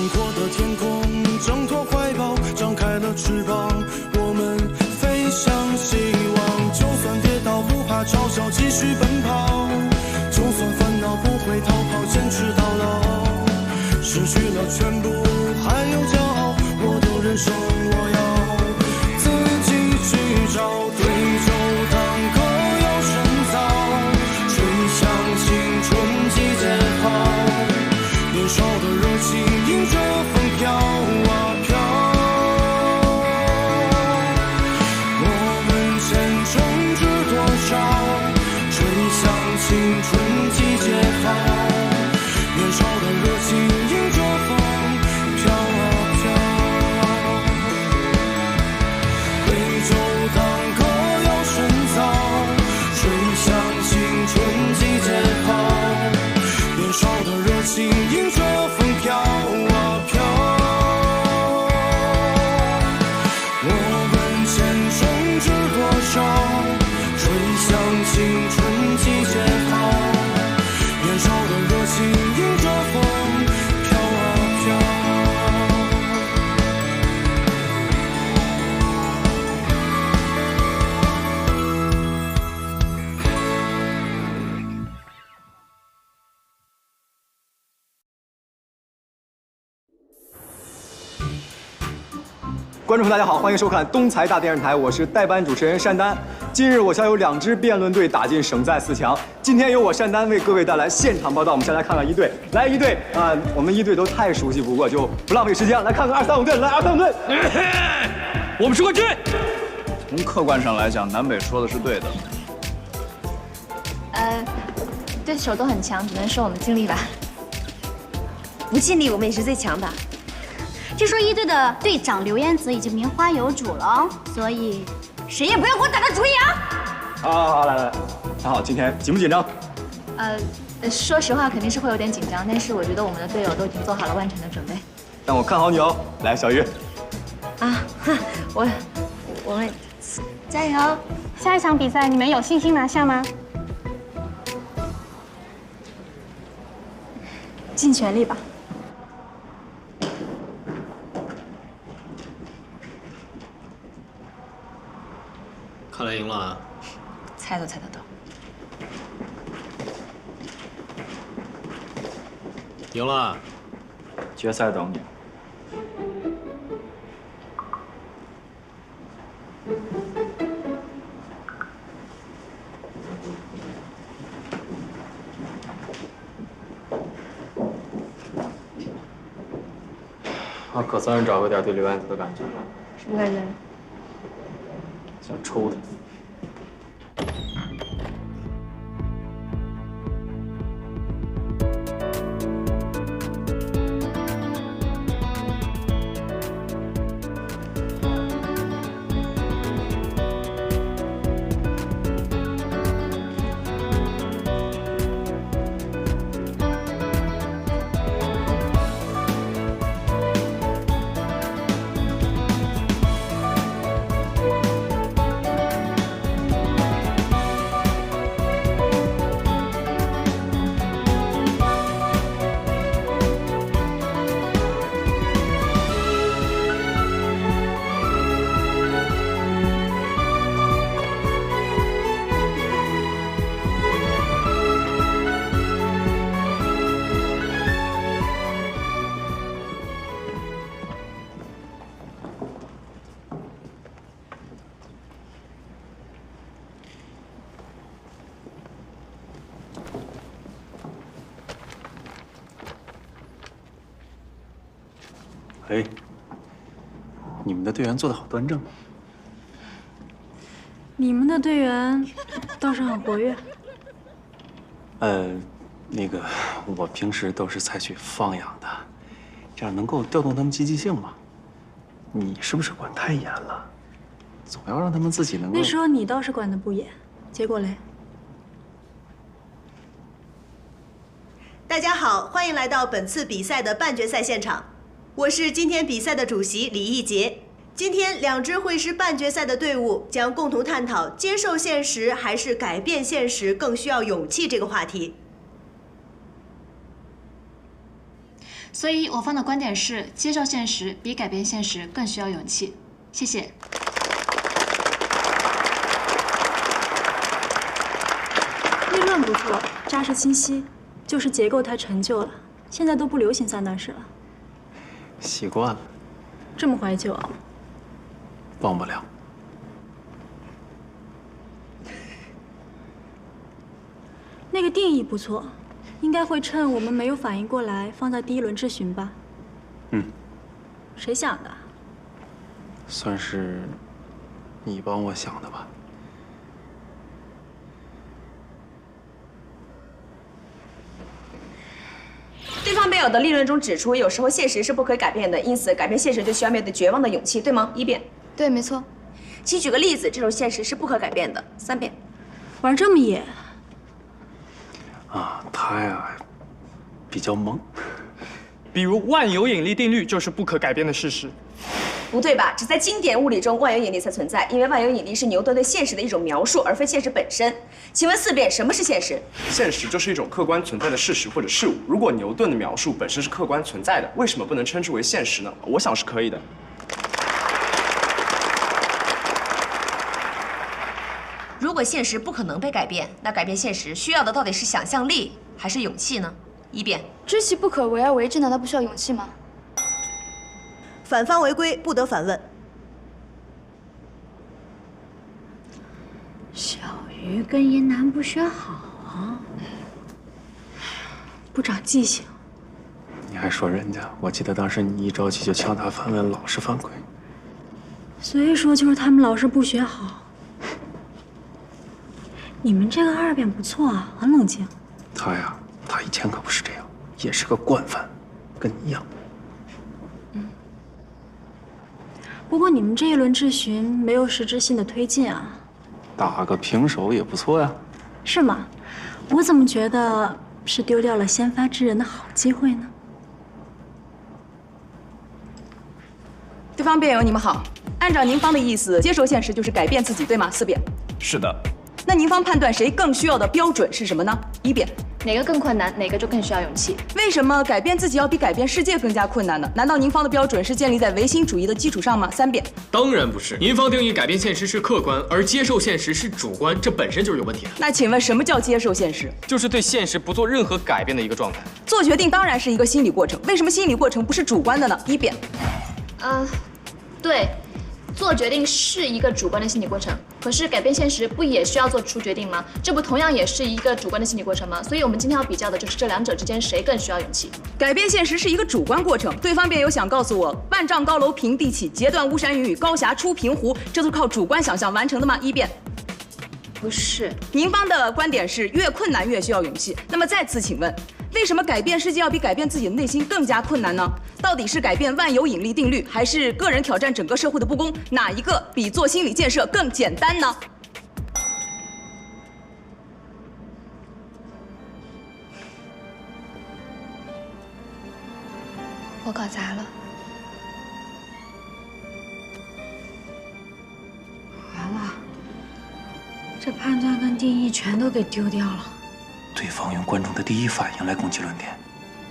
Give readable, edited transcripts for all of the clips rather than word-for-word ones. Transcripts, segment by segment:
阔的天空，挣脱怀抱，张开了翅膀，我们飞向希望。就算跌倒，不怕嘲笑，继续奔跑。就算烦恼，不会逃跑，坚持到老。失去了全部，还有骄傲。我的人生，我要自己去找。对酒当歌，要深造，吹响青春季节号。年少的热情迎着风飘啊飘，我们前程知多少？吹响青春季节号，年少的热情迎着风飘啊飘。对酒当歌要深造，吹响青春季节号，年少的热情迎着风飘啊飘，我们前程知多少？吹响青春季节号，年少的热情迎着风飘啊飘。观众朋友大家好，欢迎收看东财大电视台，我是代班主持人单丹。今日我校有2支辩论队打进省赛4强，今天由我单丹为各位带来现场报道。我们先来看看一队，来一队啊，我们一队都太熟悉不过，就不浪费时间了，来看看2、3、5队，来2、3、5队。我们是冠军。从客观上来讲，南北说的是对的。对手都很强，只能说我们尽力吧。不尽力，我们也是最强的。据说一队的队长刘燕子已经名花有主了哦，所以谁也不要给我打他主意啊！好，来，大家好，今天紧不紧张？说实话肯定是会有点紧张，但是我觉得我们的队友都已经做好了万全的准备。让我看好你哦，来，小鱼。我们加油！下一场比赛你们有信心拿下吗？尽全力吧。看来赢了啊！猜都猜得到。赢了，决赛等你。可算是找回点对刘燕子的感觉了。什么感觉？想抽他。哎，你们的队员做得好端正。你们的队员倒是很活跃。那个，我平时都是采取放养的，这样能够调动他们积极性嘛。你是不是管太严了？总要让他们自己能够。那时候你倒是管得不严，结果嘞？大家好，欢迎来到本次比赛的半决赛现场，我是今天比赛的主席李义杰。今天2支会师半决赛的队伍将共同探讨接受现实还是改变现实更需要勇气这个话题。所以我方的观点是，接受现实比改变现实更需要勇气。谢谢。立论不错，扎实清晰，就是结构太陈旧了，现在都不流行三段式了。习惯了，这么怀旧啊？忘不了。那个定义不错，应该会趁我们没有反应过来，放在第一轮质询吧。嗯，谁想的？算是你帮我想的吧。对方辩友的立论中指出，有时候现实是不可改变的，因此改变现实就需要面对绝望的勇气，对吗？一辩。对，没错。请举个例子，这种现实是不可改变的。三辩。玩这么野？啊，他呀，比较懵。比如万有引力定律就是不可改变的事实。不对吧？只在经典物理中，万有引力才存在，因为万有引力是牛顿对现实的一种描述，而非现实本身。请问四辩，什么是现实？现实就是一种客观存在的事实或者事物。如果牛顿的描述本身是客观存在的，为什么不能称之为现实呢？我想是可以的。如果现实不可能被改变，那改变现实需要的到底是想象力还是勇气呢？一辩。知其不可为而为之，难道不需要勇气吗？反方违规，不得反问。小鱼跟一男不学好啊，不长记性。你还说人家？我记得当时你一着急就抢答反问，老是犯规。所以说就是他们老是不学好。你们这个二辩不错啊，很冷静。他呀，他以前可不是这样，也是个惯犯，跟你一样。不过你们这一轮质询没有实质性的推进啊。打个平手也不错呀。是吗？我怎么觉得是丢掉了先发制人的好机会呢？对方辩友，你们好。按照您方的意思，接受现实就是改变自己，对吗？四辩。是的。那您方判断谁更需要的标准是什么呢？一辩。哪个更困难，哪个就更需要勇气。为什么改变自己要比改变世界更加困难呢？难道您方的标准是建立在唯心主义的基础上吗？三辩。当然不是，您方定义改变现实是客观，而接受现实是主观，这本身就是有问题的。那请问什么叫接受现实？就是对现实不做任何改变的一个状态。做决定当然是一个心理过程，为什么心理过程不是主观的呢？一辩。对。做决定是一个主观的心理过程，可是改变现实不也需要做出决定吗？这不同样也是一个主观的心理过程吗？所以我们今天要比较的就是这两者之间谁更需要勇气。改变现实是一个主观过程，对方辩友想告诉我，万丈高楼平地起，截断巫山云雨，高峡出平湖，这都是靠主观想象完成的吗？一辩。不是。您方的观点是越困难越需要勇气。那么再次请问，为什么改变世界要比改变自己的内心更加困难呢？到底是改变万有引力定律，还是个人挑战整个社会的不公？哪一个比做心理建设更简单呢？我搞砸了。完了，这判断跟定义全都给丢掉了。对方用观众的第一反应来攻击论点，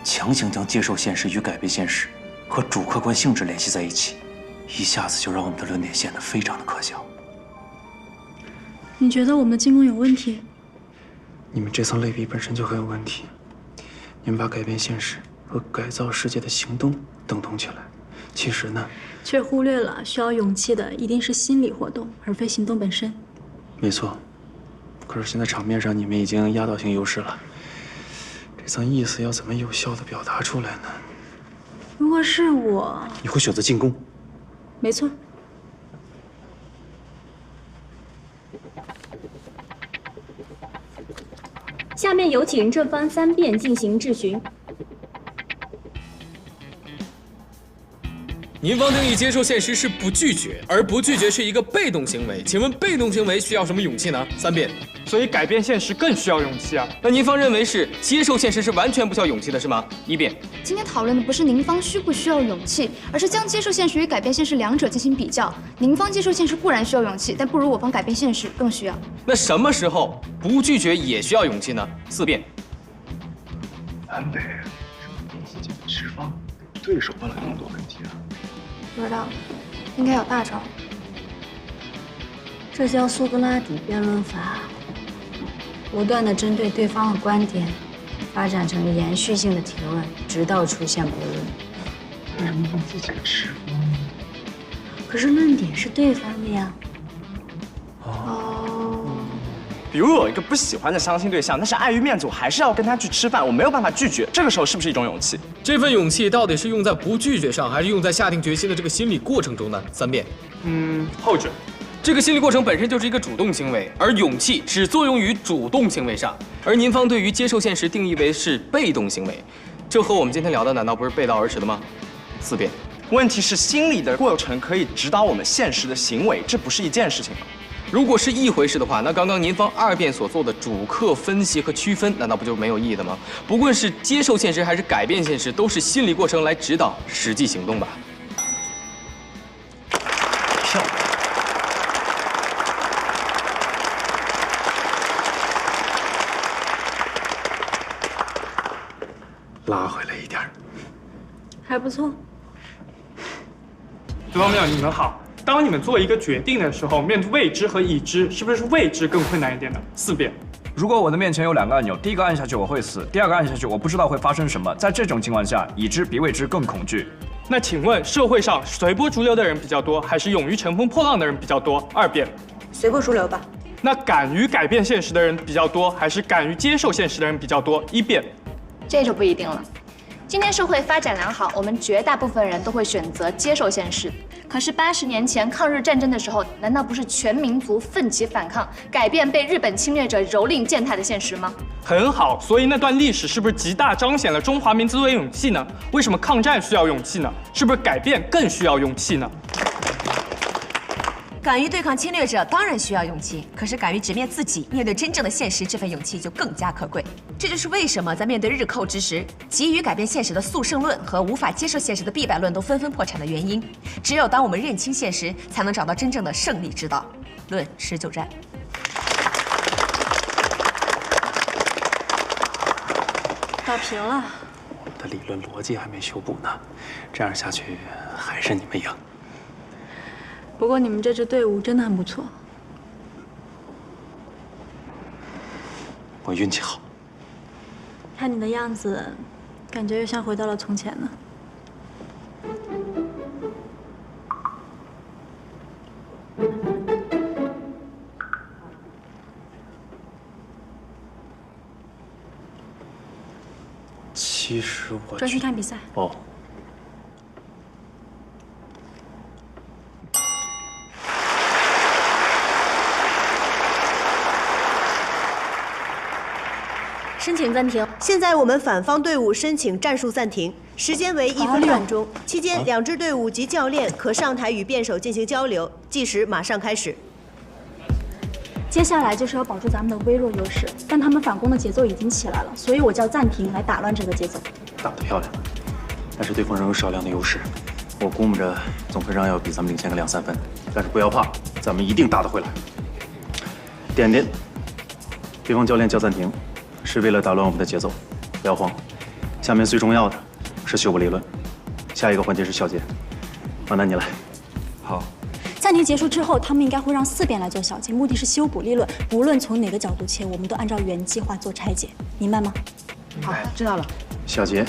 强行将接受现实与改变现实和主客观性质联系在一起，一下子就让我们的论点显得非常的可笑。你觉得我们的进攻有问题？你们这层类比本身就很有问题。你们把改变现实和改造世界的行动等同起来，其实呢，却忽略了需要勇气的一定是心理活动，而非行动本身。没错。可是现在场面上你们已经压倒性优势了，这层意思要怎么有效地表达出来呢？如果是我，你会选择进攻。没错。下面有请正方三辩进行质询。您方定义接受现实是不拒绝，而不拒绝是一个被动行为。请问被动行为需要什么勇气呢？三辩。所以改变现实更需要勇气啊。那您方认为是接受现实是完全不需要勇气的，是吗？一辩。今天讨论的不是您方需不需要勇气，而是将接受现实与改变现实两者进行比较。您方接受现实固然需要勇气，但不如我方改变现实更需要。那什么时候不拒绝也需要勇气呢？四辩。南北是第四节的释放。对手问了那么多问题啊？不知道，应该有大招。这叫苏格拉底辩论法，不断的针对对方的观点，发展成延续性的提问，直到出现悖论。为什么问自己的吃货呢？可是论点是对方的呀。比如有一个不喜欢的相亲对象，但是碍于面子，我还是要跟他去吃饭，我没有办法拒绝。这个时候是不是一种勇气？这份勇气到底是用在不拒绝上，还是用在下定决心的这个心理过程中呢？3遍。后者。这个心理过程本身就是一个主动行为，而勇气只作用于主动行为上。而您方对于接受现实定义为是被动行为，这和我们今天聊的难道不是背道而驰的吗？4遍。问题是心理的过程可以指导我们现实的行为，这不是一件事情吗？如果是一回事的话，那刚刚您方2遍所做的主客分析和区分，难道不就没有意义的吗？不论是接受现实还是改变现实，都是心理过程来指导实际行动吧。漂亮。拉回来一点。还不错。对方们，你们好。当你们做一个决定的时候，面对未知和已知，是不是未知更困难一点呢？4遍。如果我的面前有2个按钮，第一个按下去我会死，第2个按下去我不知道会发生什么。在这种情况下，已知比未知更恐惧。那请问，社会上随波逐流的人比较多，还是勇于乘风破浪的人比较多？2遍。随波逐流吧。那敢于改变现实的人比较多，还是敢于接受现实的人比较多？1遍。这就不一定了。今天社会发展良好，我们绝大部分人都会选择接受现实。可是80年前抗日战争的时候，难道不是全民族奋起反抗，改变被日本侵略者蹂躏践踏的现实吗？很好，所以那段历史是不是极大彰显了中华民族的勇气呢？为什么抗战需要勇气呢？是不是改变更需要勇气呢？敢于对抗侵略者当然需要勇气，可是敢于直面自己，面对真正的现实，这份勇气就更加可贵。这就是为什么在面对日寇之时，急于改变现实的速胜论和无法接受现实的必败论都纷纷破产的原因。只有当我们认清现实，才能找到真正的胜利之道。论持久战。打平了。我的理论逻辑还没修补呢，这样下去还是你们赢。不过你们这支队伍真的很不错。我运气好。看你的样子，感觉又像回到了从前呢。其实我专心看比赛。哦。申请暂停。现在我们反方队伍申请战术暂停，时间为1分半钟，期间2支队伍及教练可上台与辩手进行交流，计时马上开始。接下来就是要保住咱们的微弱优势，但他们反攻的节奏已经起来了，所以我叫暂停来打乱这个节奏。打得漂亮，但是对方仍有少量的优势，我估摸着总分上要比咱们领先个2、3分，但是不要怕，咱们一定打得回来。点点，对方教练叫暂停。是为了打乱我们的节奏，不要慌。下面最重要的是修补理论，下一个环节是小结。王楠，你来。好。暂停结束之后，他们应该会让4遍来做小结，目的是修补理论。不论从哪个角度切，我们都按照原计划做拆解，明白吗？好，知道了。小结，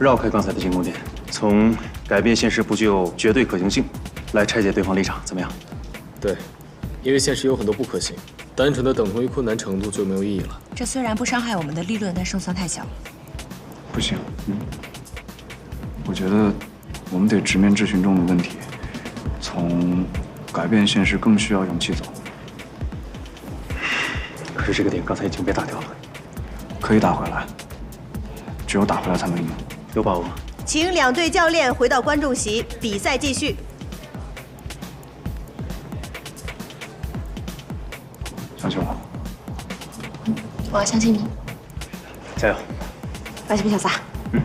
绕开刚才的进攻点，从改变现实不具有绝对可行性来拆解对方立场，怎么样？对，因为现实有很多不可行。单纯的等同于困难程度就没有意义了。这虽然不伤害我们的利润，但胜算太小。不行，我觉得我们得直面质询中的问题，从改变现实更需要勇气走。可是这个点刚才已经被打掉了，可以打回来，只有打回来才能赢。有把握吗？请2队教练回到观众席，比赛继续。相信我。我要相信你。加油！放心，小撒。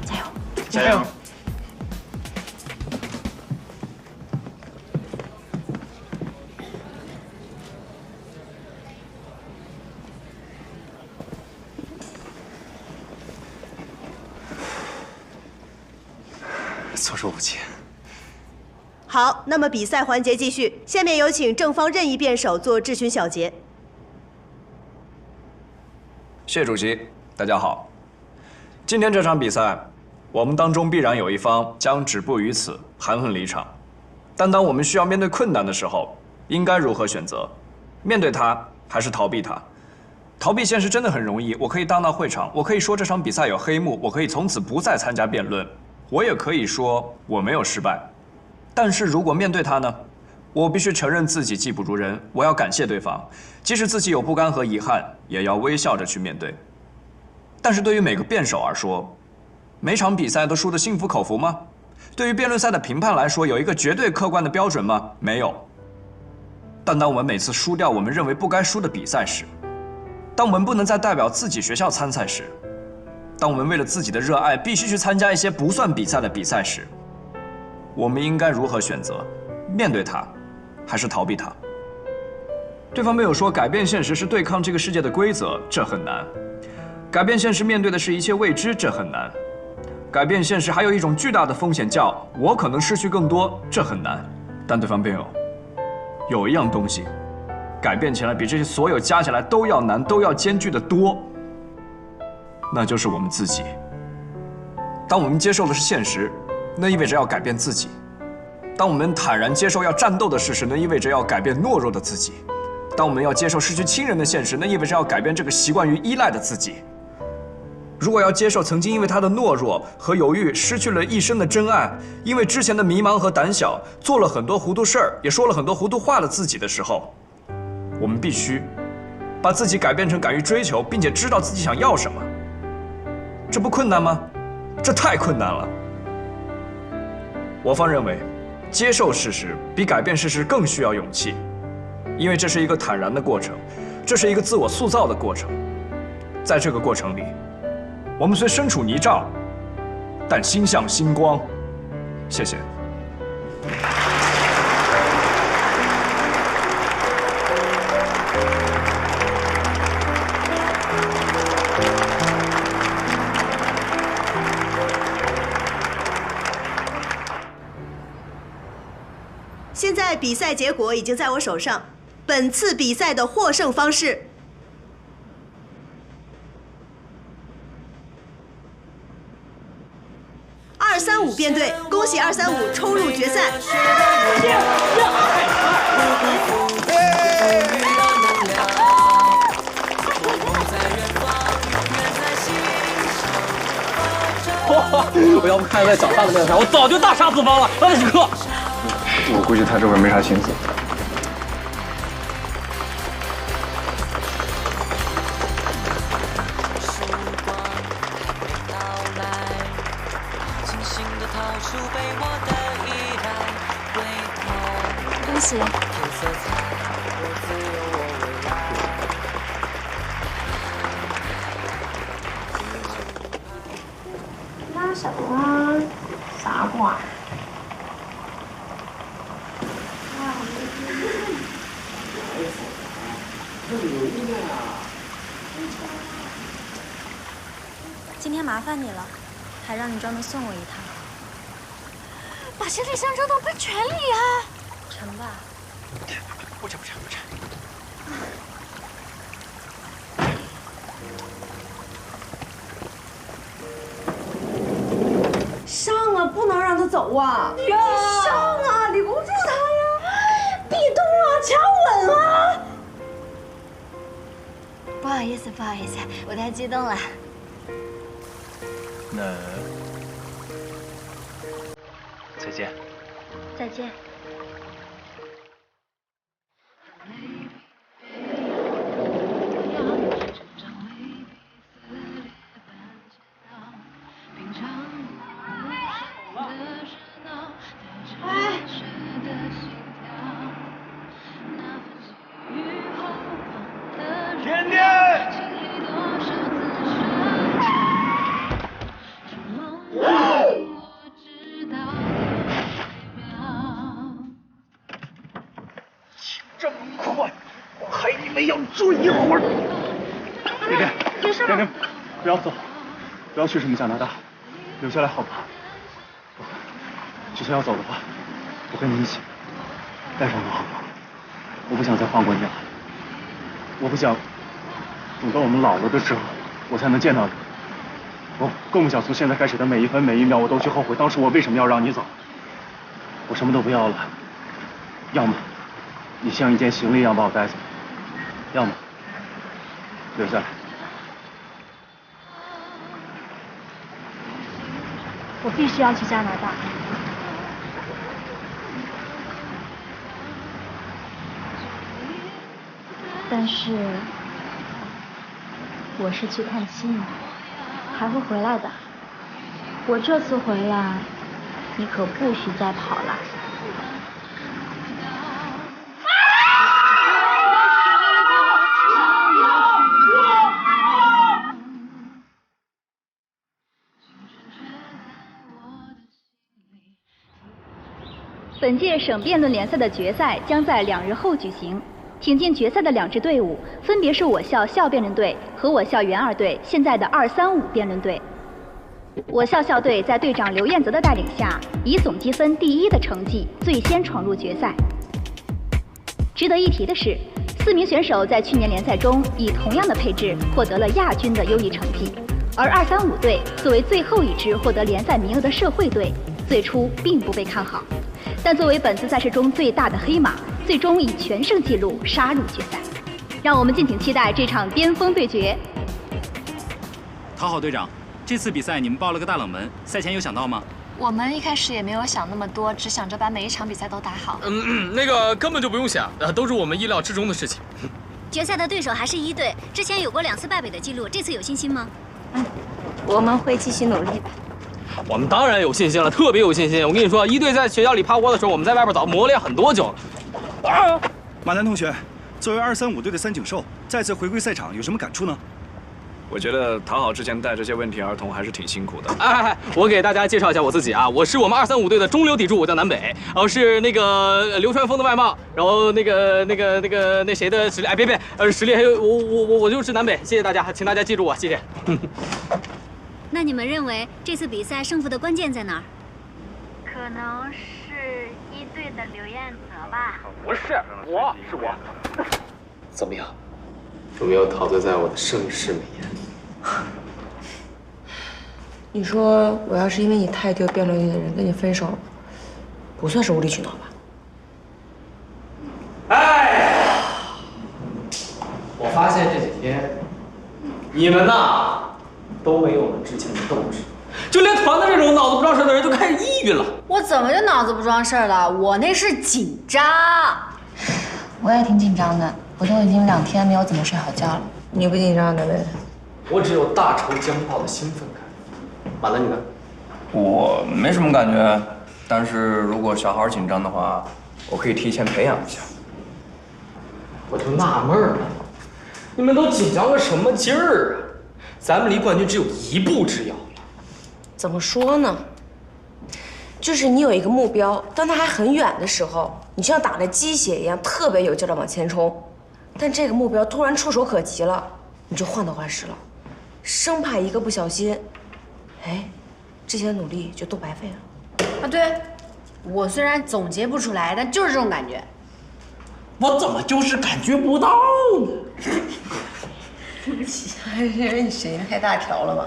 加油！加油！措手不及。好，那么比赛环节继续，下面有请正方任意辩手做质询小结。谢谢主席，大家好。今天这场比赛，我们当中必然有一方将止步于此，含恨离场。但当我们需要面对困难的时候，应该如何选择？面对它，还是逃避它？逃避现实真的很容易，我可以大闹会场，我可以说这场比赛有黑幕，我可以从此不再参加辩论，我也可以说我没有失败。但是如果面对它呢？我必须承认自己技不如人，我要感谢对方，即使自己有不甘和遗憾，也要微笑着去面对。但是对于每个辩手而说，每场比赛都输得心服口服吗？对于辩论赛的评判来说，有一个绝对客观的标准吗？没有。但当我们每次输掉我们认为不该输的比赛时，当我们不能再代表自己学校参赛时，当我们为了自己的热爱必须去参加一些不算比赛的比赛时，我们应该如何选择？面对它，还是逃避它？对方没有说改变现实是对抗这个世界的规则，这很难。改变现实面对的是一切未知，这很难。改变现实还有一种巨大的风险，叫我可能失去更多，这很难。但对方辩友，有一样东西，改变起来比这些所有加起来都要难，都要艰巨的多，那就是我们自己。当我们接受的是现实，那意味着要改变自己；当我们坦然接受要战斗的事实，那意味着要改变懦弱的自己；当我们要接受失去亲人的现实，那意味着要改变这个习惯于依赖的自己。如果要接受曾经因为他的懦弱和犹豫失去了一生的真爱，因为之前的迷茫和胆小做了很多糊涂事儿，也说了很多糊涂话的自己的时候，我们必须把自己改变成敢于追求并且知道自己想要什么。这不困难吗？这太困难了。我方认为，接受事实比改变事实更需要勇气，因为这是一个坦然的过程，这是一个自我塑造的过程。在这个过程里，我们虽身处泥沼，但心向星光。谢谢。现在比赛结果已经在我手上，本次比赛的获胜方式235辩队，恭喜235冲入决赛。我要不看在脚下的那场，我早就大杀四方了。来几个。我估计他这会儿没啥心思。恭喜！拉什么？啥瓜？今天麻烦你了，还让你专门送我一趟。把行李箱扔到喷泉里啊！成吧。不成。上啊，不能让他走啊！上啊，你箍住他呀！壁咚啊，掐稳啊！不好意思，我太激动了。那再见。再见。甜甜。这么快，我还以为要追一会儿。甜甜，不要走，不要去什么加拿大，留下来好吗？就算要走的话，我跟你一起，带上我好不好？我不想再放过你了，我不想等到我们老了的时候，我才能见到你。我更不想从现在开始的每一分每一秒，我都去后悔当初我为什么要让你走。我什么都不要了，要么你像一件行李一样把我带走，要么留下来。我必须要去加拿大。但是我是去探亲的，还会回来的。我这次回来，你可不许再跑了。本届省辩论联赛的决赛将在2日后举行。挺进决赛的2支队伍分别是我校校辩论队和我校原2队现在的235辩论队。我校校队在队长刘彦泽的带领下，以总积分第1的成绩最先闯入决赛。值得一提的是，4名选手在去年联赛中以同样的配置获得了亚军的优异成绩，而235队作为最后一支获得联赛名额的社会队，最初并不被看好，但作为本次赛事中最大的黑马，最终以全胜纪录杀入决赛。让我们敬请期待这场巅峰对决。讨好队长，这次比赛你们爆了个大冷门，赛前有想到吗？我们一开始也没有想那么多，只想着把每一场比赛都打好。那个根本就不用想，都是我们意料之中的事情。决赛的对手还是1队，之前有过2次败北的记录，这次有信心吗？我们会继续努力的。我们当然有信心了，特别有信心。我跟你说，1队在学校里趴窝的时候，我们在外边早磨练很多久。马楠同学，作为235队的三井寿，再次回归赛场，有什么感触呢？我觉得讨好之前带这些问题儿童还是挺辛苦的。我给大家介绍一下我自己啊，我是我们235队的中流砥柱，我叫南北，然后是那个流川枫的外貌，然后那谁的实力，别，实力还有我就是南北，谢谢大家，请大家记住我，谢谢。那你们认为这次比赛胜负的关键在哪儿？可能是1队的刘彦泽吧。不是，我。怎么样？有没有陶醉在我的盛世美颜里？你说我要是因为你太丢辩论队的人跟你分手，不算是无理取闹吧？我发现这几天你们呐都没有了之前的斗志，就连团的这种脑子不装事的人都开始抑郁了。我怎么就脑子不装事了？我那是紧张。我也挺紧张的，我都已经2天没有怎么睡好觉了。你不紧张的呗？我只有大仇将报的兴奋感。马兰，你呢？我没什么感觉，但是如果小孩紧张的话，我可以提前培养一下。我就纳闷了，你们都紧张个什么劲儿啊？咱们离冠军只有1步之遥了。怎么说呢？就是你有一个目标，当它还很远的时候，你就像打了鸡血一样，特别有劲的往前冲。但这个目标突然触手可及了，你就患得患失了，生怕一个不小心，这些努力就都白费了。啊，对，我虽然总结不出来，但就是这种感觉。我怎么就是感觉不到呢？对不起，你声音太大条了吧？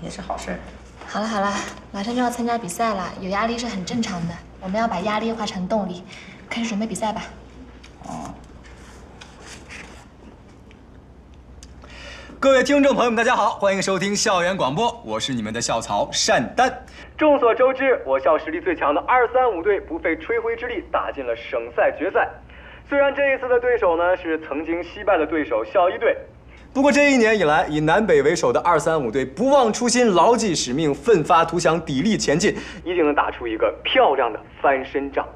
也是好事。好了，马上就要参加比赛了，有压力是很正常的。我们要把压力化成动力，开始准备比赛吧。各位听众朋友们，大家好，欢迎收听校园广播，我是你们的校曹单丹。众所周知，我校实力最强的235队不费吹灰之力打进了省赛决赛。虽然这一次的对手呢是曾经惜败的对手校1队，不过这1年以来，以南北为首的235队不忘初心，牢记使命，奋发图强，砥砺前进，一定能打出一个漂亮的翻身仗。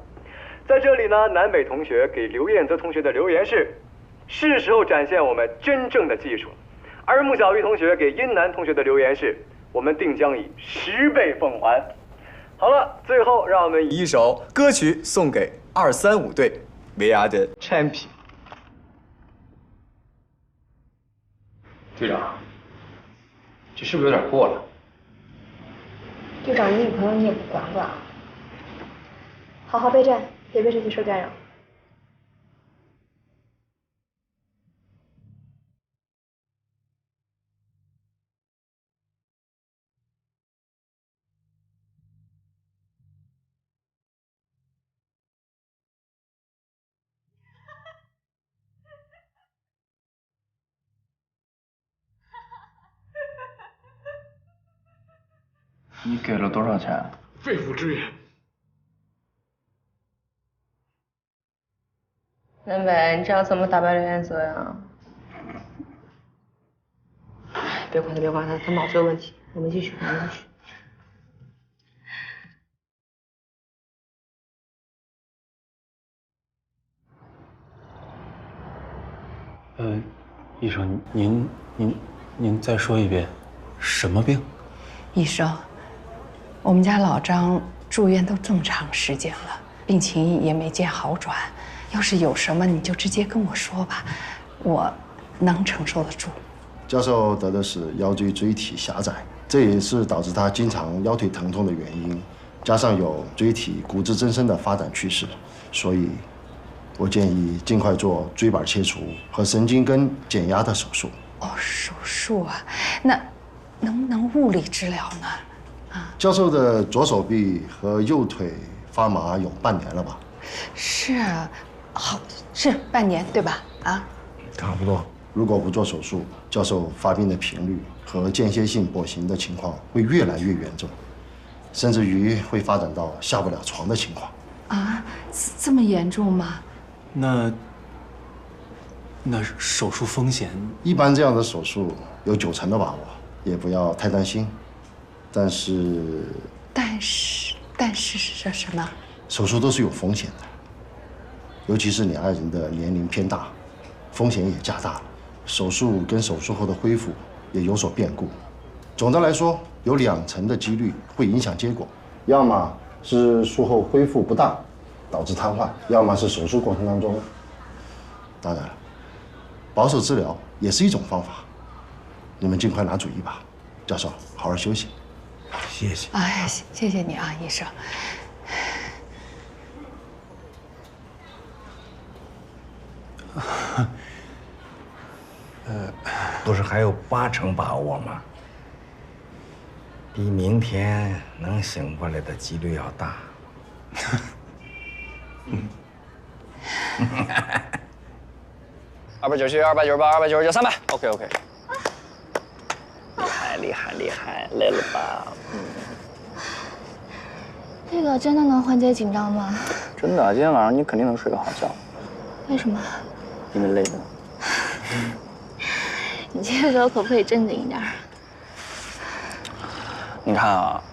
在这里呢，南北同学给刘彦泽同学的留言是时候展现我们真正的技术。而穆小玉同学给殷楠同学的留言是：我们定将以10倍奉还。好了，最后让我们以一首歌曲送给235队 ，We are the champion。队长，这是不是有点过了？队长，你女朋友你也不管管。好好备战，别被这些事干扰。你给了多少钱？肺腑之言。南北，你这样怎么打败刘彦泽呀？别管他，别管他，他脑子有问题。我们继续，我们继续。医生，您再说一遍，什么病？医生，我们家老张住院都这么长时间了，病情也没见好转。要是有什么，你就直接跟我说吧，我能承受得住。教授得的是腰椎椎体狭窄，这也是导致他经常腰腿疼痛的原因，加上有椎体骨质增生的发展趋势，所以，我建议尽快做椎板切除和神经根减压的手术。哦，手术啊，那能不能物理治疗呢？教授的左手臂和右腿发麻有半年了吧？是啊，好，是半年对吧？啊，差不多。如果不做手术，教授发病的频率和间歇性跛行的情况会越来越严重，甚至于会发展到下不了床的情况。啊，这么严重吗？那手术风险？一般这样的手术有90%的把握，也不要太担心。但是是什么？手术都是有风险的，尤其是你爱人的年龄偏大，风险也加大了。手术跟手术后的恢复也有所变故。总的来说，有20%的几率会影响结果，要么是术后恢复不当，导致瘫痪，要么是手术过程当中。当然了，保守治疗也是一种方法。你们尽快拿主意吧，教授，好好休息。谢谢。哎，谢谢你啊，医生。不是还有80%把握吗？比明天能醒过来的几率要大。297、298、299、300。OK。厉害，累了吧？这个真的能缓解紧张吗？真的，今天晚上你肯定能睡个好觉。为什么？因为累了。你这个时候可不可以正经一点？你看啊，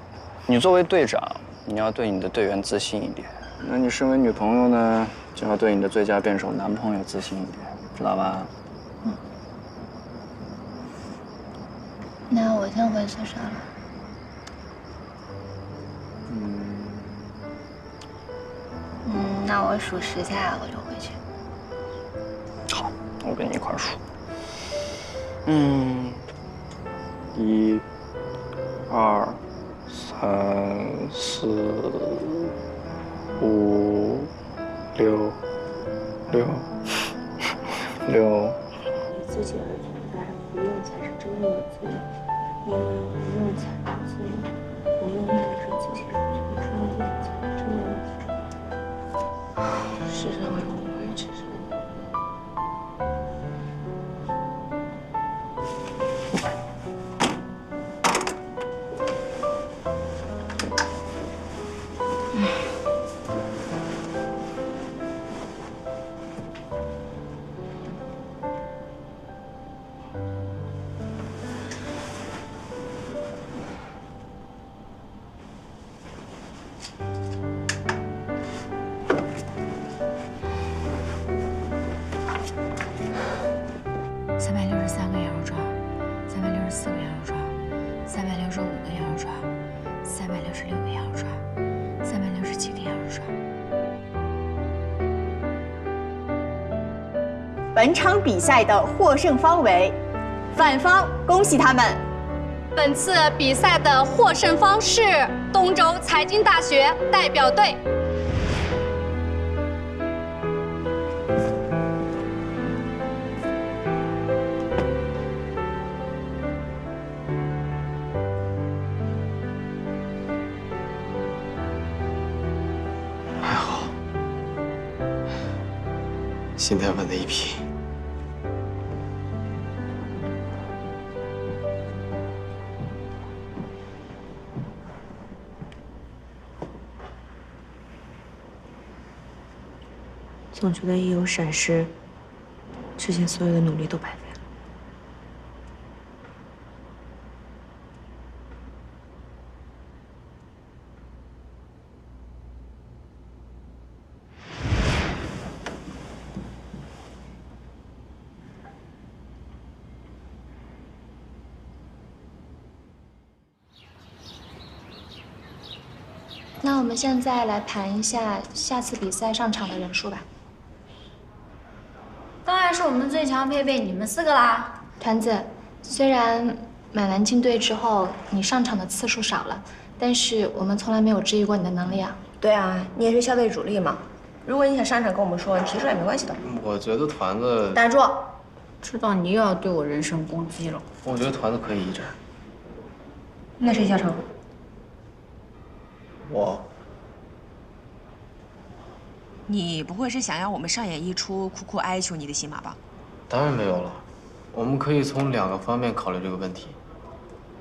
你作为队长，你要对你的队员自信一点。那你身为女朋友呢，就要对你的最佳辩手男朋友自信一点，知道吧？那我先回宿舍了。那我数10下我就回去。好，我跟你一块数。1、2、3、4、5、6。自己而存在，不用才是真正的自由，因为不用才是自由，不用意味着自己而存在才是真正的自由。世上有无为之事。363个羊肉串，364个羊肉串，365个羊肉串，366个羊肉串，367个羊肉串。本场比赛的获胜方为反方，恭喜他们！本次比赛的获胜方是东周财经大学代表队。心态稳的一批。总觉得一有闪失，之前所有的努力都白费了。那我们现在来盘一下下次比赛上场的人数吧。当然是我们最强配备你们4个啦。团子，虽然买完进队之后你上场的次数少了，但是我们从来没有质疑过你的能力啊。对啊，你也是校队主力嘛。如果你想上场跟我们说，你提出来也没关系的。我觉得团子打住！知道你又要对我人身攻击了。我觉得团子可以一战。那谁下场？我。你不会是想要我们上演一出苦苦哀求你的戏码吧？当然没有了，我们可以从2个方面考虑这个问题。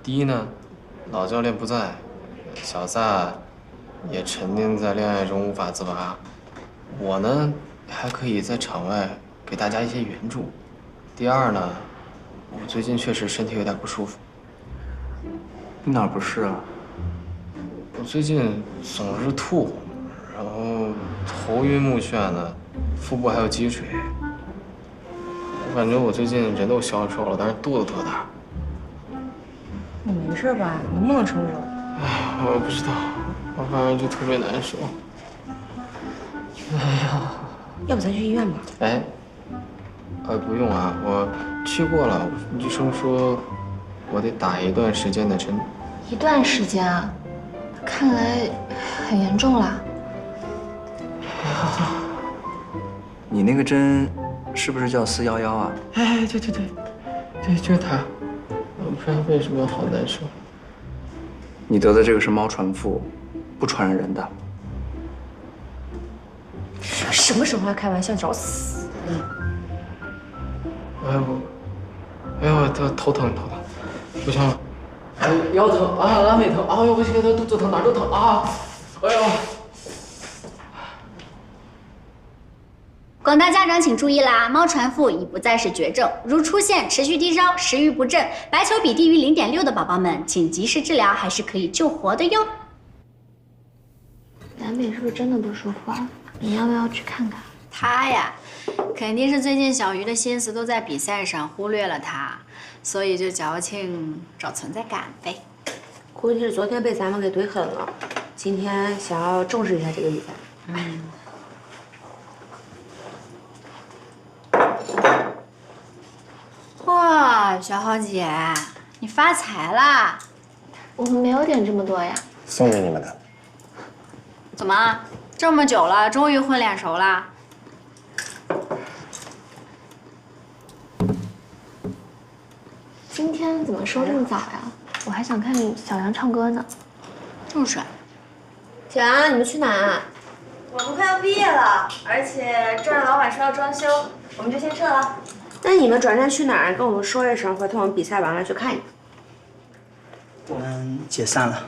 第一呢，老教练不在，小萨也沉浸在恋爱中无法自拔。我呢，还可以在场外给大家一些援助。第二呢，我最近确实身体有点不舒服。你哪儿不适啊？我最近总是吐，然后头晕目眩的，腹部还有积水。我感觉我最近人都消瘦了，但是肚子特大。你没事吧？能不能撑着？哎，我不知道，我反正就特别难受。哎呀，要不咱去医院吧？哎，不用啊，我去过了，医生说我得打一段时间的针。一段时间啊，看来很严重了。你那个针是不是叫411啊？哎，对，就是它。我不知道为什么好难受。你得的这个是猫传腹，不传染人的。什么时候还开玩笑，找死！哎呦，头疼，不行了。哎，腰疼啊，阑尾疼，哎呦，我现在肚子疼，哪儿都疼啊！哎呦。广大家长请注意啦，猫传腹已不再是绝症，如出现持续低烧、食欲不振、白球比低于0.6的宝宝们，请及时治疗，还是可以救活的哟。南北是不是真的不舒服啊？你要不要去看看？他呀，肯定是最近小鱼的心思都在比赛上，忽略了他，所以就矫情找存在感呗。估计是昨天被咱们给怼狠了，今天想要重视一下这个比赛。哇，小豪姐，你发财啦！我们没有点这么多呀。送给你们的。怎么这么久了，终于混脸熟了？今天怎么收这么早呀？我还想看小杨唱歌呢。就是。小杨，你们去哪？我们快要毕业了，而且这儿老板说要装修，我们就先撤了。那你们转站去哪儿？跟我们说一声，回头我们比赛完了去看你们。我们解散了。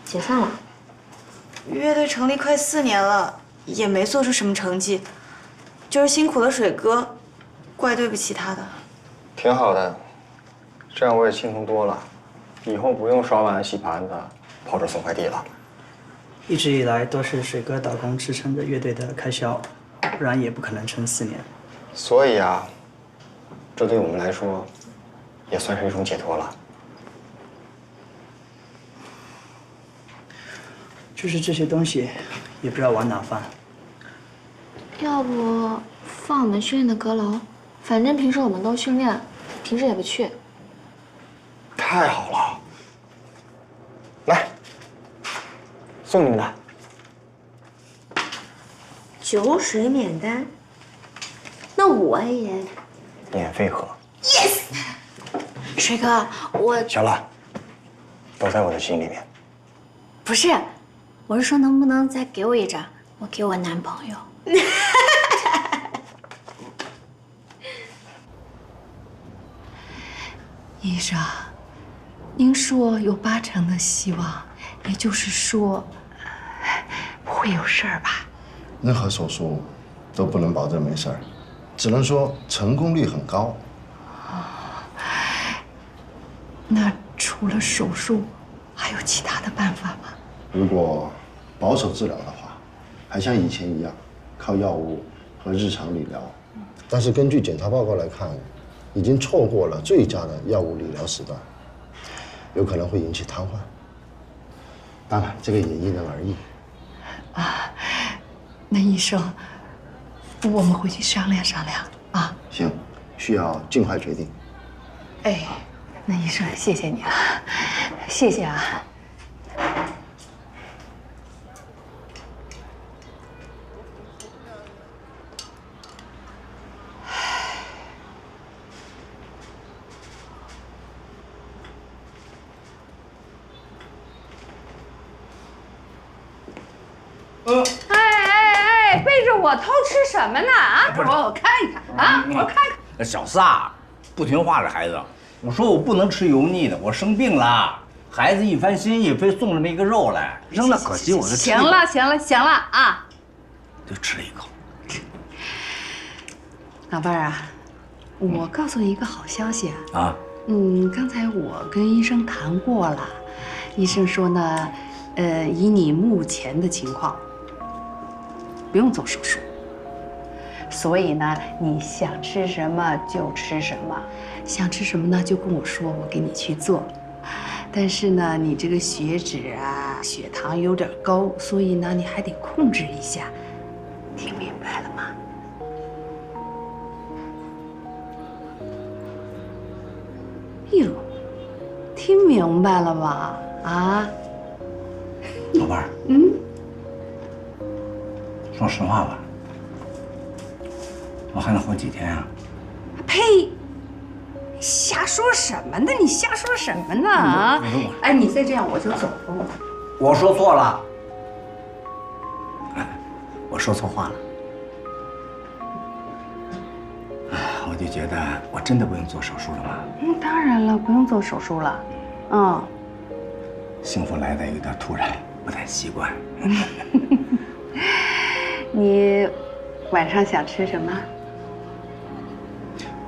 解散了。乐队成立快4年了，也没做出什么成绩，就是辛苦了水哥，怪对不起他的。挺好的，这样我也轻松多了，以后不用刷碗洗盘子，跑着送快递了。一直以来都是水哥打工支撑着乐队的开销，不然也不可能撑4年。所以啊，这对我们来说，也算是一种解脱了。就是这些东西，也不知道往哪放。要不放我们训练的阁楼，反正平时我们都训练，平时也不去。太好了，来，送你们的。酒水免单，那我也免费喝。 yes。水哥，我小兰，都在我的心里面。不是，我是说能不能再给我一张，我给我男朋友。医生，您说有80%的希望，也就是说不会有事儿吧？任何手术都不能保证没事儿，只能说成功率很高。那除了手术，还有其他的办法吗？如果保守治疗的话，还像以前一样，靠药物和日常理疗。但是根据检查报告来看，已经错过了最佳的药物理疗时段，有可能会引起瘫痪。当然，这个也因人而异。那医生，我们回去商量商量啊。行，需要尽快决定。哎，那医生，谢谢你了，谢谢啊。背着我偷吃什么呢？啊，我看一看啊，我看看。小撒，不听话的孩子，我说我不能吃油腻的，我生病了。孩子一番心意，非送这么一个肉来，扔了可惜，我就吃。行了，行了，行了啊！就吃了一口。老伴儿啊，我告诉你一个好消息啊！啊，刚才我跟医生谈过了，医生说呢，以你目前的情况，不用做手术。所以呢，你想吃什么就吃什么，想吃什么呢就跟我说，我给你去做。但是呢，你这个血脂啊、血糖有点高，所以呢，你还得控制一下。听明白了吗？哟，听明白了吗？啊？老伴儿，说实话吧，我还能活几天啊？呸！瞎说什么呢？你瞎说什么呢？啊！哎，你再这样我就走了。我说错了，我说错话了。我就觉得我真的不用做手术了吗？当然了，不用做手术了。幸福来的有点突然，不太习惯。你晚上想吃什么？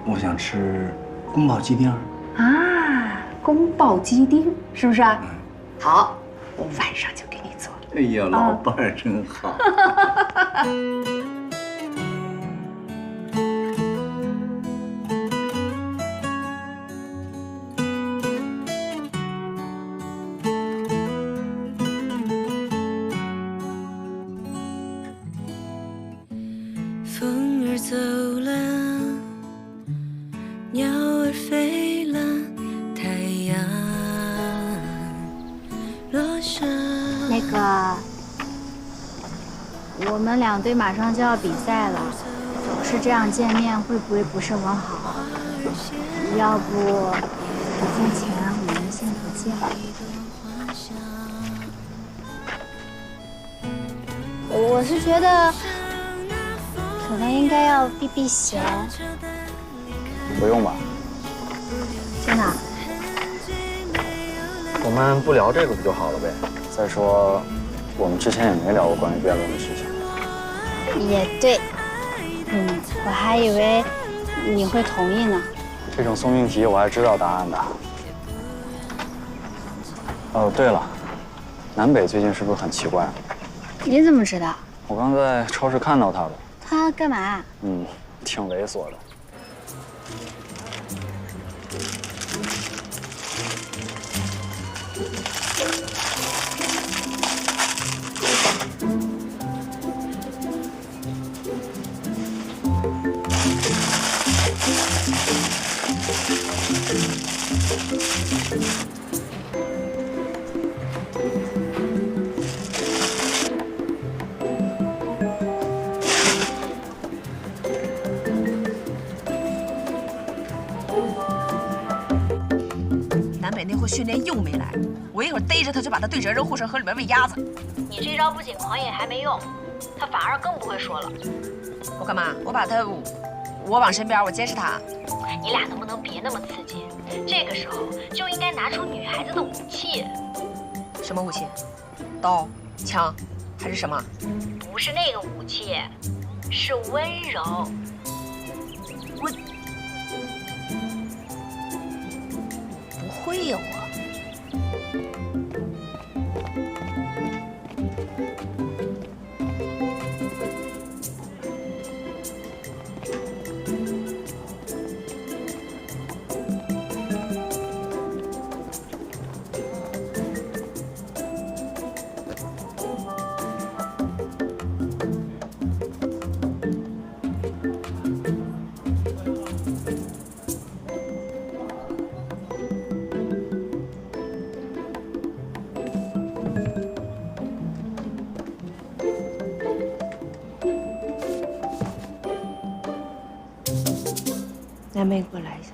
我想吃宫保鸡丁。啊，宫保鸡丁是不是啊？好，我晚上就给你做。哎呀，老伴儿真好。风儿走了，鸟儿飞了，太阳落下。那个，我们2队马上就要比赛了，总是这样见面会不会不是很好？要不比赛前我们先不见了。我是觉得，可能应该要避避嫌。不用吧？真的？我们不聊这个不就好了呗？再说，我们之前也没聊过关于辩论的事情。也对，我还以为你会同意呢。这种送命题我还知道答案的。哦，对了，南北最近是不是很奇怪？你怎么知道？我刚在超市看到他的。他干嘛？挺猥琐的。南北那回训练又没来，我一会儿逮着他就把他对折扔护城河里面喂鸭子。你这招不仅狂野还没用，他反而更不会说了。我干嘛？我往身边，我监视他。你俩能不能别那么刺激？这个时候就应该拿出女孩子的武器。什么武器？刀、枪，还是什么？不是那个武器，是温柔。不会呀，我。南妹，过来一下。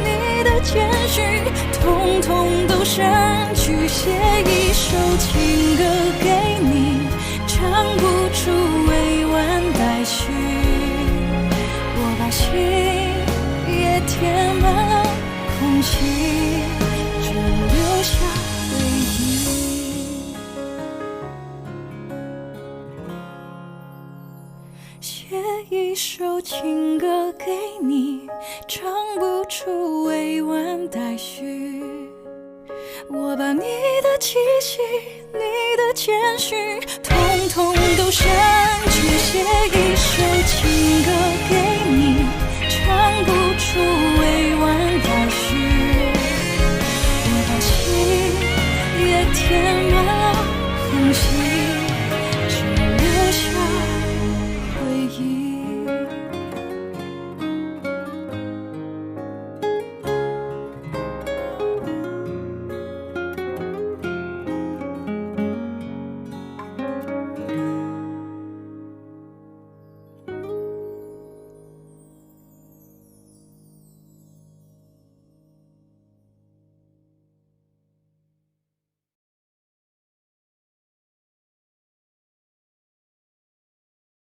你的谦虚，统统都删去，写一首情歌给你，唱不出委婉待续。我把心也填满了空气，只留下回忆。写一首情歌给你，唱不出委婉待续。我把你的气息，你的谦虚，统统都删